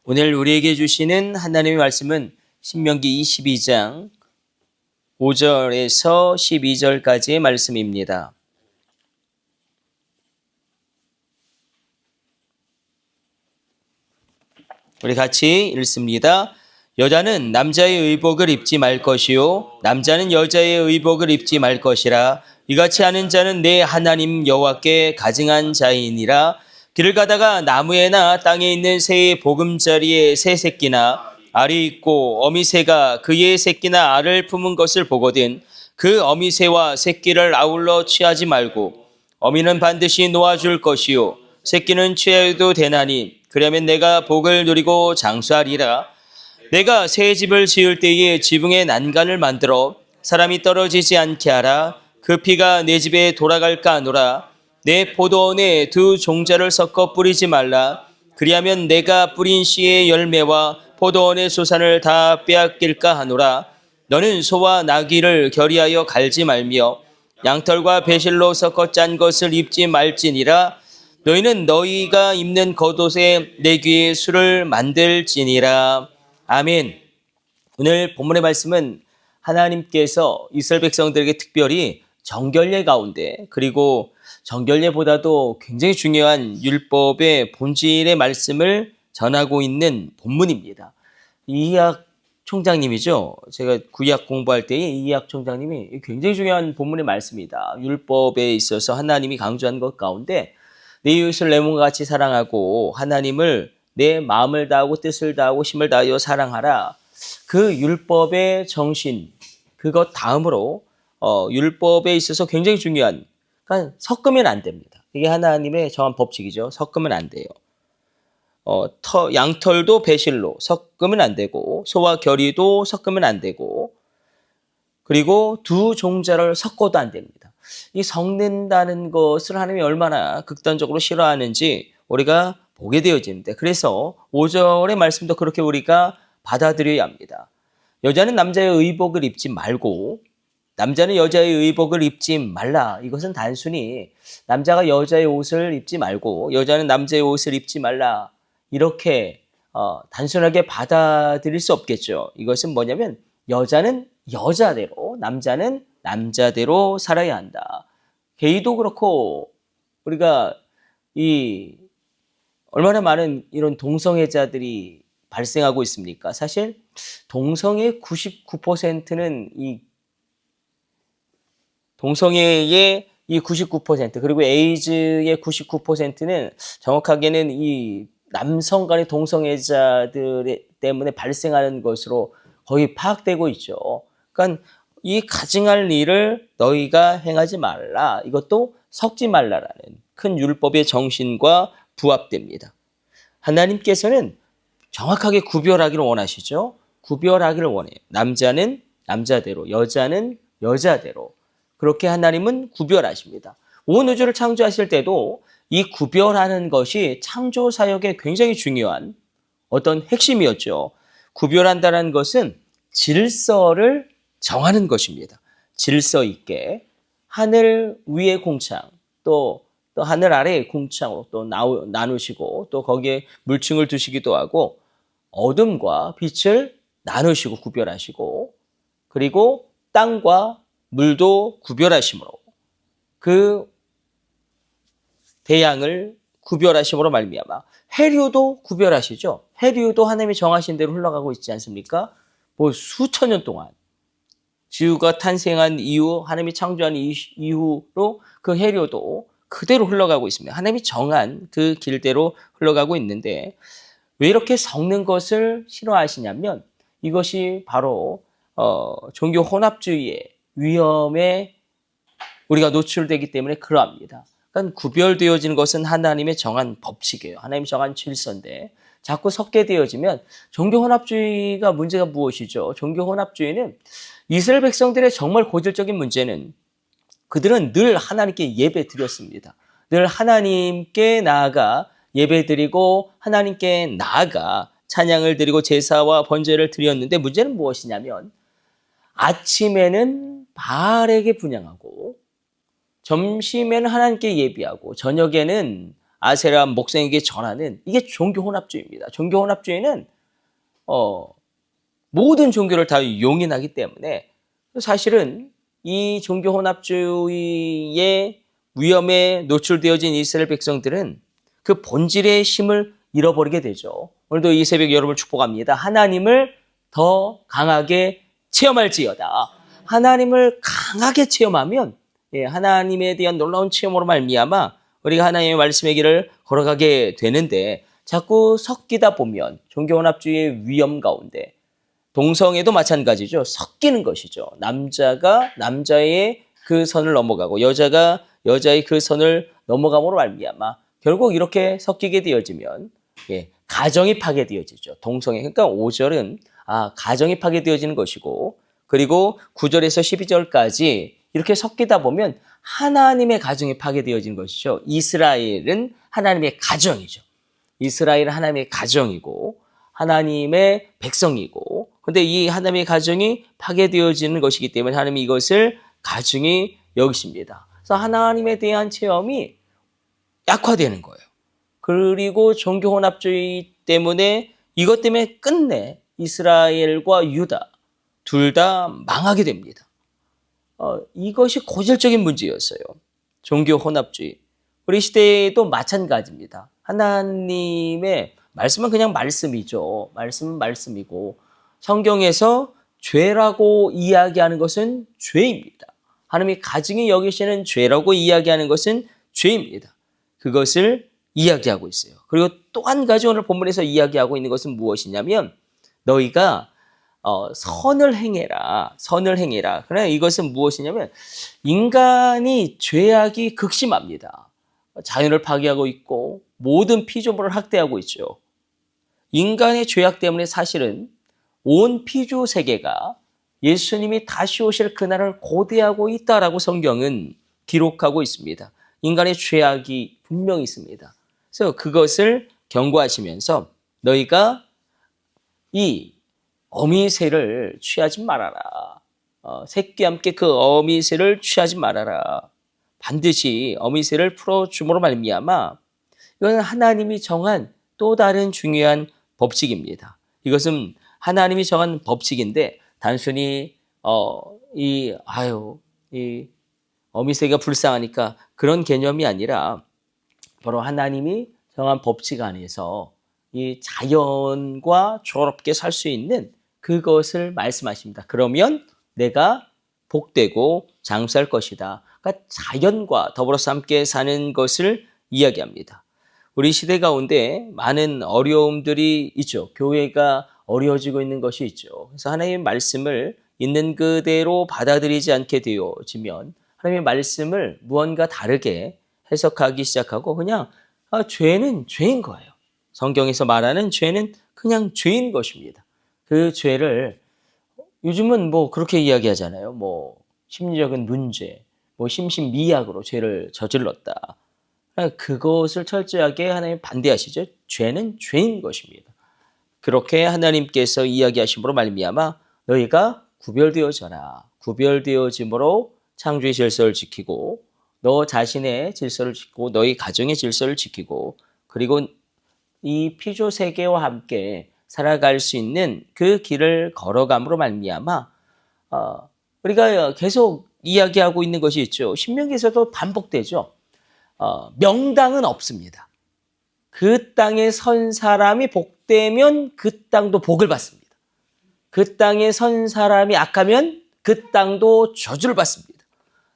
오늘 우리에게 주시는 하나님의 말씀은 신명기 22장 5절에서 12절까지의 말씀입니다. 우리 같이 읽습니다. 여자는 남자의 의복을 입지 말 것이요 남자는 여자의 의복을 입지 말 것이라. 이같이 하는 자는 내 하나님 여호와께 가증한 자이니라. 길을 가다가 나무에나 땅에 있는 새의 보금자리에 새 새끼나 알이 있고 어미새가 그의 새끼나 알을 품은 것을 보거든 그 어미새와 새끼를 아울러 취하지 말고 어미는 반드시 놓아줄 것이요 새끼는 취하여도 되나니 그러면 내가 복을 누리고 장수하리라. 내가 새 집을 지을 때에 지붕에 난간을 만들어 사람이 떨어지지 않게 하라. 그 피가 내 집에 돌아갈까 하노라. 내 포도원에 두 종자를 섞어 뿌리지 말라. 그리하면 내가 뿌린 씨의 열매와 포도원의 소산을 다 빼앗길까 하노라. 너는 소와 나귀를 결의하여 갈지 말며 양털과 배실로 섞어 짠 것을 입지 말지니라. 너희는 너희가 입는 겉옷에 내 귀에 술을 만들지니라. 아멘. 오늘 본문의 말씀은 하나님께서 이스라엘 백성들에게 특별히 정결례 가운데 그리고 정결례보다도 굉장히 중요한 율법의 본질의 말씀을 전하고 있는 본문입니다. 이학 총장님이죠. 제가 구약 공부할 때에 이학 총장님이 굉장히 중요한 본문의 말씀이다. 율법에 있어서 하나님이 강조한 것 가운데 내 이웃을 내 몸과 같이 사랑하고 하나님을 내 마음을 다하고 뜻을 다하고 힘을 다하여 사랑하라. 그 율법의 정신, 그것 다음으로 율법에 있어서 굉장히 중요한, 그러니까 섞으면 안 됩니다. 이게 하나님의 정한 법칙이죠. 섞으면 안 돼요. 양털도 배실로 섞으면 안 되고 소와 결의도 섞으면 안 되고 그리고 두 종자를 섞어도 안 됩니다. 이 섞는다는 것을 하나님이 얼마나 극단적으로 싫어하는지 우리가 보게 되어지는데 그래서 5절의 말씀도 그렇게 우리가 받아들여야 합니다. 여자는 남자의 의복을 입지 말고 남자는 여자의 의복을 입지 말라. 이것은 단순히 남자가 여자의 옷을 입지 말고 여자는 남자의 옷을 입지 말라. 이렇게 단순하게 받아들일 수 없겠죠. 이것은 뭐냐면 여자는 여자대로 남자는 남자대로 살아야 한다. 게이도 그렇고 우리가 얼마나 많은 이런 동성애자들이 발생하고 있습니까? 사실 동성애의 99%는 동성애의 이 99% 그리고 에이즈의 99%는 정확하게는 이 남성 간의 동성애자들 때문에 발생하는 것으로 거의 파악되고 있죠. 그러니까 이 가증할 일을 너희가 행하지 말라. 이것도 섞지 말라라는 큰 율법의 정신과 부합됩니다. 하나님께서는 정확하게 구별하기를 원하시죠. 구별하기를 원해요. 남자는 남자대로, 여자는 여자대로. 그렇게 하나님은 구별하십니다. 온 우주를 창조하실 때도 이 구별하는 것이 창조 사역에 굉장히 중요한 어떤 핵심이었죠. 구별한다는 것은 질서를 정하는 것입니다. 질서 있게 하늘 위의 공창 또 하늘 아래의 공창으로 또 나누시고 또 거기에 물층을 두시기도 하고 어둠과 빛을 나누시고 구별하시고 그리고 땅과 물도 구별하심으로 그 대양을 구별하심으로 말미암아 해류도 구별하시죠. 해류도 하나님이 정하신 대로 흘러가고 있지 않습니까? 수천 년 동안 지구가 탄생한 이후 하나님이 창조한 이후로 그 해류도 그대로 흘러가고 있습니다. 하나님이 정한 그 길대로 흘러가고 있는데 왜 이렇게 섞는 것을 싫어하시냐면 이것이 바로 종교 혼합주의의 위험에 우리가 노출되기 때문에 그러합니다. 그러니까 구별되어지는 것은 하나님의 정한 법칙이에요. 하나님이 정한 질서인데 자꾸 섞게 되어지면 종교혼합주의가 문제가 무엇이죠? 종교혼합주의는 이스라엘 백성들의 정말 고질적인 문제는 그들은 늘 하나님께 예배 드렸습니다. 늘 하나님께 나아가 예배 드리고 하나님께 나아가 찬양을 드리고 제사와 번제를 드렸는데 문제는 무엇이냐면 아침에는 바알에게 분향하고 점심에는 하나님께 예비하고 저녁에는 아세라 목사에게 전하는 이게 종교혼합주의입니다. 종교혼합주의는 모든 종교를 다 용인하기 때문에 사실은 이 종교혼합주의의 위험에 노출되어진 이스라엘 백성들은 그 본질의 힘을 잃어버리게 되죠. 오늘도 이 새벽 여러분을 축복합니다. 하나님을 더 강하게 체험할지어다. 하나님을 강하게 체험하면 하나님에 대한 놀라운 체험으로 말미암아 우리가 하나님의 말씀의 길을 걸어가게 되는데 자꾸 섞이다 보면 종교혼합주의의 위험 가운데 동성애도 마찬가지죠. 섞이는 것이죠. 남자가 남자의 그 선을 넘어가고 여자가 여자의 그 선을 넘어감으로 말미암아 결국 이렇게 섞이게 되어지면 가정이 파괴되어지죠. 동성애. 그러니까 5절은 가정이 파괴되어지는 것이고 그리고 9절에서 12절까지 이렇게 섞이다 보면 하나님의 가정이 파괴되어지는 것이죠. 이스라엘은 하나님의 가정이죠. 이스라엘은 하나님의 가정이고 하나님의 백성이고 그런데 이 하나님의 가정이 파괴되어지는 것이기 때문에 하나님이 이것을 가증히 여기십니다. 그래서 하나님에 대한 체험이 약화되는 거예요. 그리고 종교혼합주의 때문에 이것 때문에 끝내 이스라엘과 유다 둘 다 망하게 됩니다. 이것이 고질적인 문제였어요. 종교혼합주의. 우리 시대에도 마찬가지입니다. 하나님의 말씀은 그냥 말씀이죠. 말씀은 말씀이고 성경에서 죄라고 이야기하는 것은 죄입니다. 하나님이 가증히 여기시는 죄라고 이야기하는 것은 죄입니다. 그것을 이야기하고 있어요. 그리고 또 한 가지 오늘 본문에서 이야기하고 있는 것은 무엇이냐면 너희가 선을 행해라. 선을 행해라. 그러나 이것은 무엇이냐면 인간이 죄악이 극심합니다. 자연을 파괴하고 있고 모든 피조물을 학대하고 있죠. 인간의 죄악 때문에 사실은 온 피조 세계가 예수님이 다시 오실 그날을 고대하고 있다라고 성경은 기록하고 있습니다. 인간의 죄악이 분명히 있습니다. 그래서 그것을 경고하시면서 너희가 이 어미새를 취하지 말아라. 새끼와 함께 그 어미새를 취하지 말아라. 반드시 어미새를 풀어줌으로 말미암아 이건 하나님이 정한 또 다른 중요한 법칙입니다. 이것은 하나님이 정한 법칙인데 단순히 이 어미새가 불쌍하니까 그런 개념이 아니라 바로 하나님이 정한 법칙 안에서 이 자연과 조화롭게 살 수 있는 그것을 말씀하십니다. 그러면 내가 복되고 장수할 것이다. 그러니까 자연과 더불어서 함께 사는 것을 이야기합니다. 우리 시대 가운데 많은 어려움들이 있죠. 교회가 어려워지고 있는 것이 있죠. 그래서 하나님의 말씀을 있는 그대로 받아들이지 않게 되어지면 하나님의 말씀을 무언가 다르게 해석하기 시작하고 그냥 죄는 죄인 거예요. 성경에서 말하는 죄는 그냥 죄인 것입니다. 그 죄를 요즘은 그렇게 이야기하잖아요. 심리적인 문제, 심신미약으로 죄를 저질렀다. 그것을 철저하게 하나님 반대하시죠. 죄는 죄인 것입니다. 그렇게 하나님께서 이야기하심으로 말미암아 너희가 구별되어져라. 구별되어짐으로 창조의 질서를 지키고 너 자신의 질서를 지키고 너희 가정의 질서를 지키고 그리고 이 피조 세계와 함께 살아갈 수 있는 그 길을 걸어감으로 말미암아 우리가 계속 이야기하고 있는 것이 있죠. 신명기에서도 반복되죠. 명당은 없습니다. 그 땅에 선 사람이 복되면 그 땅도 복을 받습니다. 그 땅에 선 사람이 악하면 그 땅도 저주를 받습니다.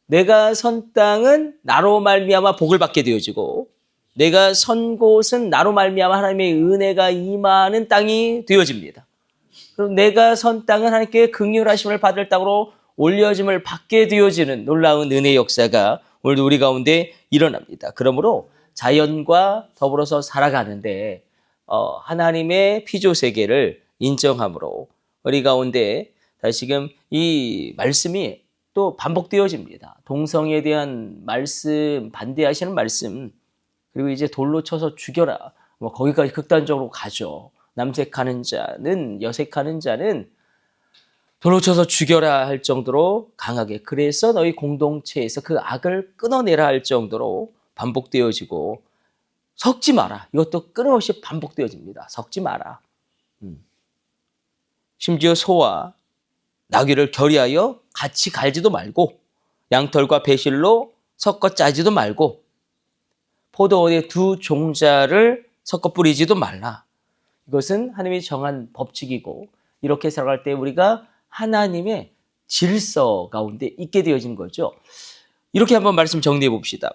내가 선 땅은 나로 말미암아 복을 받게 되어지고 내가 선 곳은 나로 말미암아 하나님의 은혜가 임하는 땅이 되어집니다. 그럼 내가 선 땅은 하나님께 긍휼하심을 받을 땅으로 올려짐을 받게 되어지는 놀라운 은혜의 역사가 오늘도 우리 가운데 일어납니다. 그러므로 자연과 더불어서 살아가는데 하나님의 피조 세계를 인정함으로 우리 가운데 다시금 이 말씀이 또 반복되어집니다. 동성애에 대한 말씀, 반대하시는 말씀, 그리고 이제 돌로 쳐서 죽여라. 거기까지 극단적으로 가죠. 남색하는 자는, 여색하는 자는 돌로 쳐서 죽여라 할 정도로 강하게. 그래서 너희 공동체에서 그 악을 끊어내라 할 정도로 반복되어지고 섞지 마라. 이것도 끊임없이 반복되어집니다. 섞지 마라. 심지어 소와 나귀를 결의하여 같이 갈지도 말고 양털과 배실로 섞어 짜지도 말고 포도원의 두 종자를 섞어 뿌리지도 말라. 이것은 하나님이 정한 법칙이고 이렇게 살아갈 때 우리가 하나님의 질서 가운데 있게 되어진 거죠. 이렇게 한번 말씀 정리해 봅시다.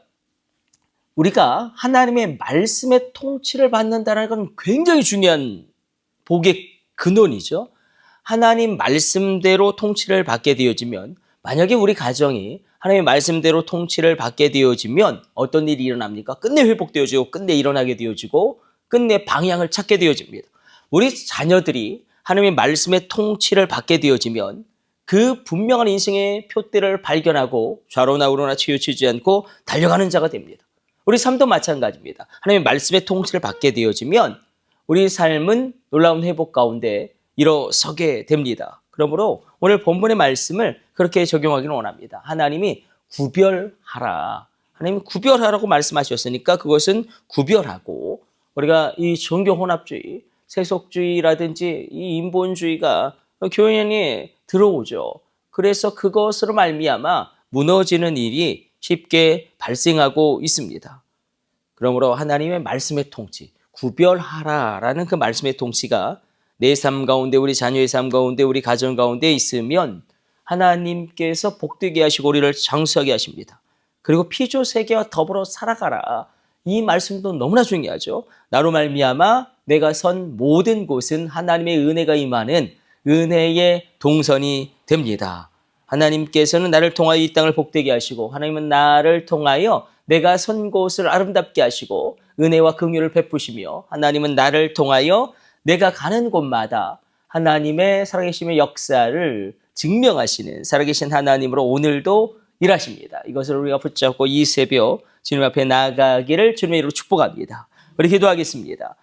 우리가 하나님의 말씀의 통치를 받는다는 건 굉장히 중요한 복의 근원이죠. 하나님 말씀대로 통치를 받게 되어지면 만약에 우리 가정이 하나님의 말씀대로 통치를 받게 되어지면 어떤 일이 일어납니까? 끝내 회복되어지고 끝내 일어나게 되어지고 끝내 방향을 찾게 되어집니다. 우리 자녀들이 하나님의 말씀의 통치를 받게 되어지면 그 분명한 인생의 표대를 발견하고 좌로나 우로나 치우치지 않고 달려가는 자가 됩니다. 우리 삶도 마찬가지입니다. 하나님의 말씀의 통치를 받게 되어지면 우리 삶은 놀라운 회복 가운데 일어서게 됩니다. 그러므로 오늘 본문의 말씀을 그렇게 적용하기를 원합니다. 하나님이 구별하라. 하나님이 구별하라고 말씀하셨으니까 그것은 구별하고 우리가 이 종교 혼합주의, 세속주의라든지 이 인본주의가 교회 안에 들어오죠. 그래서 그것으로 말미암아 무너지는 일이 쉽게 발생하고 있습니다. 그러므로 하나님의 말씀의 통치, 구별하라라는 그 말씀의 통치가 내 삶 가운데, 우리 자녀의 삶 가운데, 우리 가정 가운데 있으면 하나님께서 복되게 하시고 우리를 장수하게 하십니다. 그리고 피조 세계와 더불어 살아가라. 이 말씀도 너무나 중요하죠. 나로 말미암아 내가 선 모든 곳은 하나님의 은혜가 임하는 은혜의 동선이 됩니다. 하나님께서는 나를 통하여 이 땅을 복되게 하시고 하나님은 나를 통하여 내가 선 곳을 아름답게 하시고 은혜와 긍휼을 베푸시며 하나님은 나를 통하여 내가 가는 곳마다 하나님의 살아계심의 역사를 증명하시는 살아계신 하나님으로 오늘도 일하십니다. 이것을 우리가 붙잡고 이 새벽 주님 앞에 나아가기를 주님의 이름으로 축복합니다. 우리 기도하겠습니다.